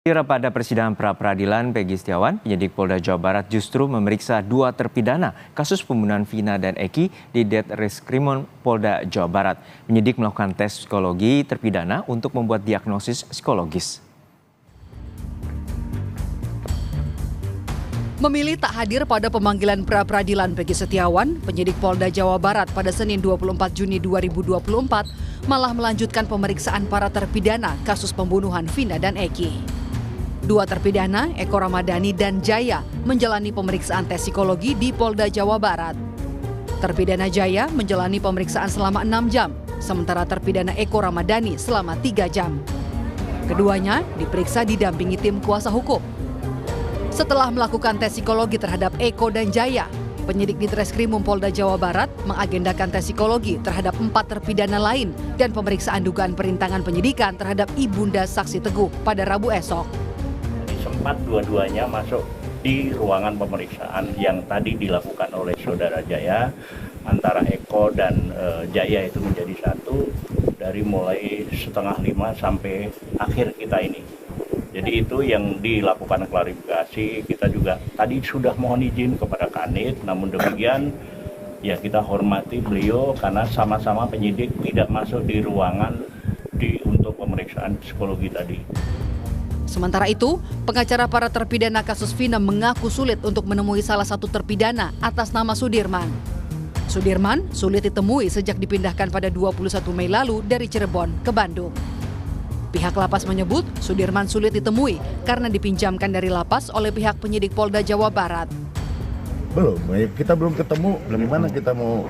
Pada persidangan pra-peradilan Peggy Setiawan, penyidik Polda Jawa Barat justru memeriksa 2 terpidana kasus pembunuhan Vina dan Eki di Ditreskrimum Polda Jawa Barat. Penyidik melakukan tes psikologi terpidana untuk membuat diagnosis psikologis. Memilih tak hadir pada pemanggilan pra-peradilan Peggy Setiawan, penyidik Polda Jawa Barat pada Senin 24 Juni 2024 malah melanjutkan pemeriksaan para terpidana kasus pembunuhan Vina dan Eki. 2 terpidana, Eko Ramadhani dan Jaya, menjalani pemeriksaan tes psikologi di Polda Jawa Barat. Terpidana Jaya menjalani pemeriksaan selama 6 jam, sementara terpidana Eko Ramadhani selama 3 jam. Keduanya diperiksa didampingi tim kuasa hukum. Setelah melakukan tes psikologi terhadap Eko dan Jaya, penyidik Ditreskrimum Polda Jawa Barat mengagendakan tes psikologi terhadap 4 terpidana lain dan pemeriksaan dugaan perintangan penyidikan terhadap Ibunda Saksi Teguh pada Rabu esok. Sempat dua-duanya masuk di ruangan pemeriksaan yang tadi dilakukan oleh saudara Jaya, antara Eko dan Jaya itu menjadi satu dari mulai 4:30 sampai akhir kita ini. Jadi itu yang dilakukan klarifikasi. Kita juga tadi sudah mohon izin kepada Kanit, namun demikian ya kita hormati beliau karena sama-sama penyidik tidak masuk di ruangan untuk pemeriksaan psikologi tadi. Sementara itu, pengacara para terpidana kasus Vina mengaku sulit untuk menemui salah satu terpidana atas nama Sudirman. Sudirman sulit ditemui sejak dipindahkan pada 21 Mei lalu dari Cirebon ke Bandung. Pihak lapas menyebut Sudirman sulit ditemui karena dipinjamkan dari lapas oleh pihak penyidik Polda Jawa Barat. Kita belum ketemu, bagaimana kita mau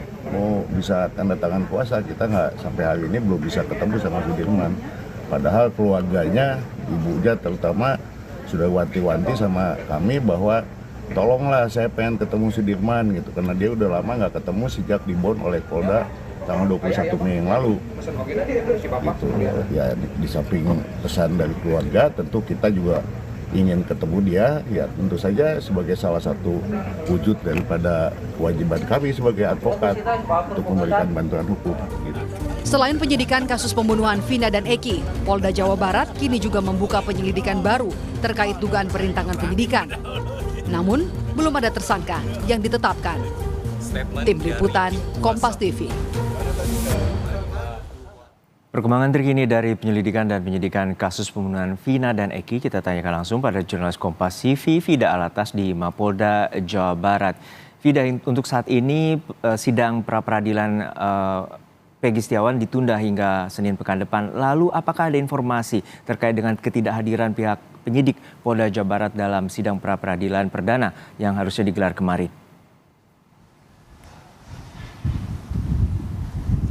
bisa tanda tangan kuasa, kita nggak sampai hari ini belum bisa ketemu sama Sudirman. Padahal keluarganya, ibunya terutama sudah wanti-wanti sama kami bahwa tolonglah saya pengen ketemu Sudirman gitu, karena dia udah lama nggak ketemu sejak dibon oleh Polda tanggal 21 Mei yang lalu. Gitu. Ya di samping pesan dari keluarga, tentu kita juga ingin ketemu dia, ya tentu saja sebagai salah satu wujud daripada kewajiban kami sebagai advokat untuk memberikan bantuan hukum. Gitu. Selain penyidikan kasus pembunuhan Vina dan Eki, Polda Jawa Barat kini juga membuka penyelidikan baru terkait dugaan perintangan penyidikan. Namun, belum ada tersangka yang ditetapkan. Tim Liputan, Kompas TV. Perkembangan terkini dari penyelidikan dan penyidikan kasus pembunuhan Vina dan Eki kita tanyakan langsung pada jurnalis Kompas TV Vida Alatas di Mapolda Jawa Barat. Vida, untuk saat ini sidang pra-peradilan Peggy Setiawan ditunda hingga Senin pekan depan. Lalu apakah ada informasi terkait dengan ketidakhadiran pihak penyidik Polda Jawa Barat dalam sidang pra-peradilan perdana yang harusnya digelar kemarin?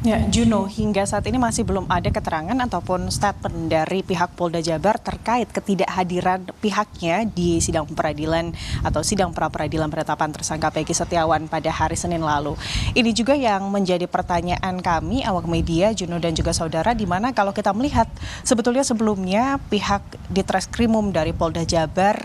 Ya, Juno, hingga saat ini masih belum ada keterangan ataupun statement dari pihak Polda Jabar terkait ketidakhadiran pihaknya di sidang peradilan atau sidang pra-peradilan penetapan tersangka Peggy Setiawan pada hari Senin lalu. Ini juga yang menjadi pertanyaan kami, awak media, Juno dan juga saudara, di mana kalau kita melihat sebetulnya sebelumnya pihak Ditreskrimum dari Polda Jabar,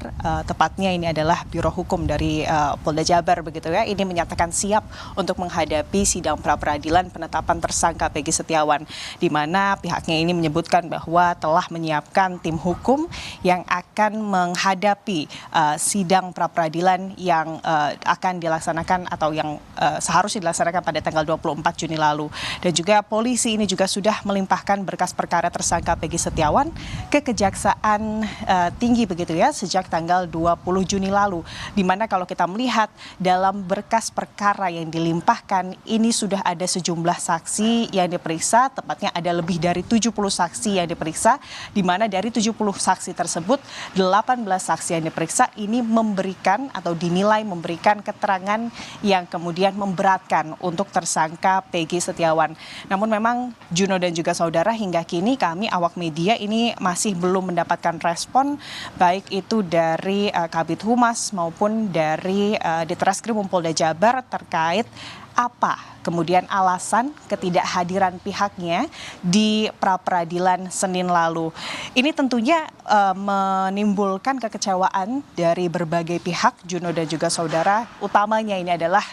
tepatnya ini adalah Biro Hukum dari Polda Jabar begitu ya, ini menyatakan siap untuk menghadapi sidang pra-peradilan penetapan tersangka Peggy Setiawan, di mana pihaknya ini menyebutkan bahwa telah menyiapkan tim hukum yang akan menghadapi sidang pra-peradilan yang akan dilaksanakan atau yang seharusnya dilaksanakan pada tanggal 24 Juni lalu. Dan juga polisi ini juga sudah melimpahkan berkas perkara tersangka Peggy Setiawan ke Kejaksaan Tinggi begitu ya sejak tanggal 20 Juni lalu. Di mana kalau kita melihat dalam berkas perkara yang dilimpahkan ini sudah ada sejumlah saksi yang diperiksa, tepatnya ada lebih dari 70 saksi yang diperiksa, di mana dari 70 saksi tersebut 18 saksi yang diperiksa ini memberikan atau dinilai memberikan keterangan yang kemudian memberatkan untuk tersangka Peggy Setiawan. Namun memang Juno dan juga saudara, hingga kini kami awak media ini masih belum mendapatkan respon baik itu dari Kabid Humas maupun dari Ditreskrimum Polda Jabar terkait apa kemudian alasan ketidakhadiran pihaknya di pra-peradilan Senin lalu. Ini tentunya menimbulkan kekecewaan dari berbagai pihak, Juno dan juga saudara. Utamanya ini adalah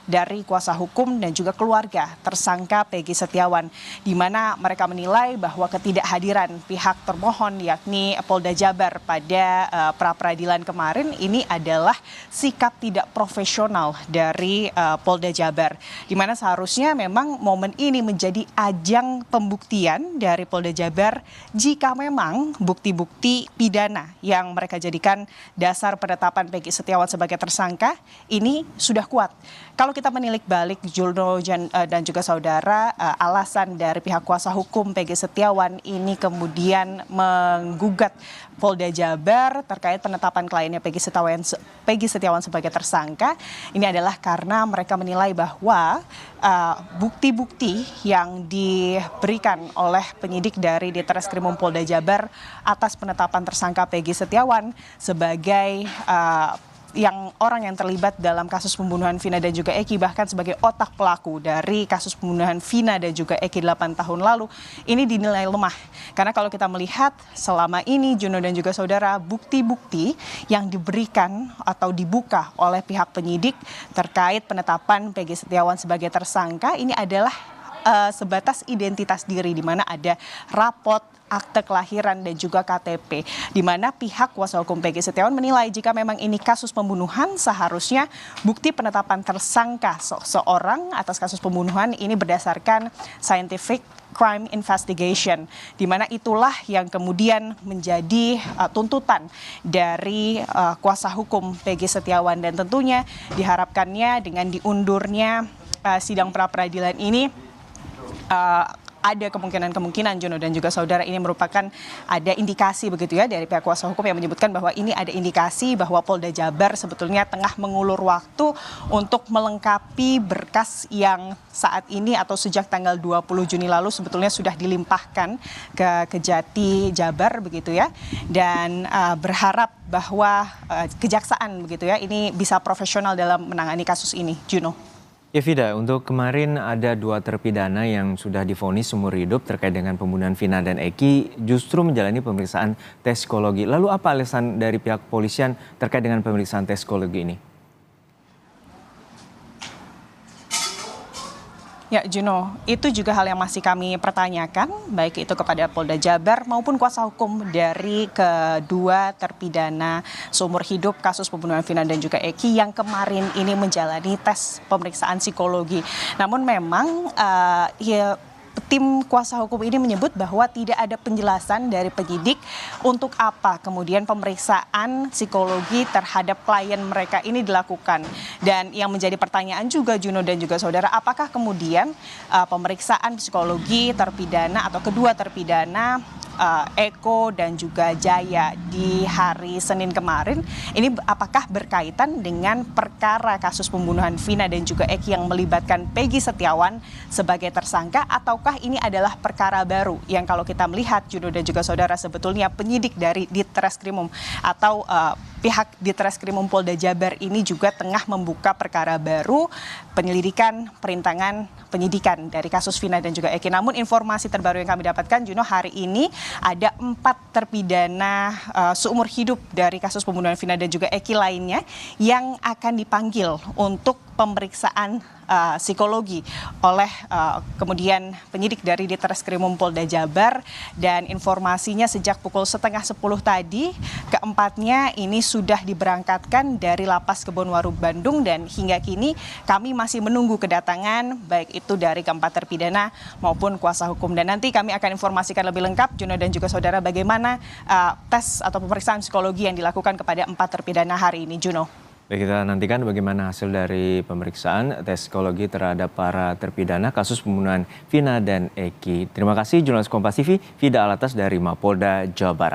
dari kuasa hukum dan juga keluarga tersangka Peggy Setiawan, di mana mereka menilai bahwa ketidakhadiran pihak termohon yakni Polda Jabar pada pra-peradilan kemarin ini adalah sikap tidak profesional dari Polda Jabar, di mana seharusnya memang momen ini menjadi ajang pembuktian dari Polda Jabar jika memang bukti-bukti pidana yang mereka jadikan dasar penetapan Peggy Setiawan sebagai tersangka ini sudah kuat. Kalau kita menilik balik, Juno dan juga saudara, alasan dari pihak kuasa hukum Peggy Setiawan ini kemudian menggugat Polda Jabar terkait penetapan kliennya Peggy Setiawan sebagai tersangka. Ini adalah karena mereka menilai bahwa bukti-bukti yang diberikan oleh penyidik dari Ditreskrimum Polda Jabar atas penetapan tersangka Peggy Setiawan sebagai orang yang terlibat dalam kasus pembunuhan Vina dan juga Eki, bahkan sebagai otak pelaku dari kasus pembunuhan Vina dan juga Eki 8 tahun lalu, ini dinilai lemah. Karena kalau kita melihat selama ini, Juno dan juga saudara, bukti-bukti yang diberikan atau dibuka oleh pihak penyidik terkait penetapan Peggy Setiawan sebagai tersangka ini adalah sebatas identitas diri, di mana ada rapot, akte kelahiran dan juga KTP, di mana pihak kuasa hukum Peggy Setiawan menilai jika memang ini kasus pembunuhan, seharusnya bukti penetapan tersangka seorang atas kasus pembunuhan ini berdasarkan scientific crime investigation, di mana itulah yang kemudian menjadi tuntutan dari kuasa hukum Peggy Setiawan, dan tentunya diharapkannya dengan diundurnya sidang pra-peradilan ini ada kemungkinan Juno dan juga saudara, ini merupakan ada indikasi begitu ya dari pihak kuasa hukum yang menyebutkan bahwa ini ada indikasi bahwa Polda Jabar sebetulnya tengah mengulur waktu untuk melengkapi berkas yang saat ini atau sejak tanggal 20 Juni lalu sebetulnya sudah dilimpahkan ke Kejati Jabar begitu ya, dan berharap bahwa kejaksaan begitu ya ini bisa profesional dalam menangani kasus ini. Juno. Ya Vida, untuk kemarin ada 2 terpidana yang sudah divonis seumur hidup terkait dengan pembunuhan Vina dan Eki justru menjalani pemeriksaan tes psikologi. Lalu apa alasan dari pihak kepolisian terkait dengan pemeriksaan tes psikologi ini? Ya Juno, itu juga hal yang masih kami pertanyakan, baik itu kepada Polda Jabar maupun kuasa hukum dari kedua terpidana seumur hidup kasus pembunuhan Vina dan juga Eki yang kemarin ini menjalani tes pemeriksaan psikologi. Namun memang tim kuasa hukum ini menyebut bahwa tidak ada penjelasan dari penyidik untuk apa kemudian pemeriksaan psikologi terhadap klien mereka ini dilakukan. Dan yang menjadi pertanyaan juga Juno dan juga saudara, apakah kemudian pemeriksaan psikologi terpidana atau kedua terpidana Eko dan juga Jaya di hari Senin kemarin ini apakah berkaitan dengan perkara kasus pembunuhan Vina dan juga Eki yang melibatkan Peggy Setiawan sebagai tersangka, ataukah ini adalah perkara baru yang kalau kita melihat Juno dan juga saudara sebetulnya penyidik dari Ditreskrimum atau pihak Ditreskrimum Polda Jabar ini juga tengah membuka perkara baru penyelidikan perintangan penyidikan dari kasus Vina dan juga Eki. Namun informasi terbaru yang kami dapatkan Juno, hari ini ada 4 terpidana seumur hidup dari kasus pembunuhan Vina dan juga Eki lainnya yang akan dipanggil untuk pemeriksaan psikologi oleh kemudian penyidik dari Ditreskrimum Polda Jabar, dan informasinya sejak pukul 9:30 tadi keempatnya ini sudah diberangkatkan dari Lapas Kebonwaru Bandung, dan hingga kini kami masih menunggu kedatangan baik itu dari keempat terpidana maupun kuasa hukum, dan nanti kami akan informasikan lebih lengkap Juno dan juga saudara bagaimana tes atau pemeriksaan psikologi yang dilakukan kepada 4 terpidana hari ini. Juno. Baik, kita nantikan bagaimana hasil dari pemeriksaan tes psikologi terhadap para terpidana kasus pembunuhan Vina dan Eki. Terima kasih jurnalis Kompas TV, Vida Alatas dari Mapolda, Jawa Barat.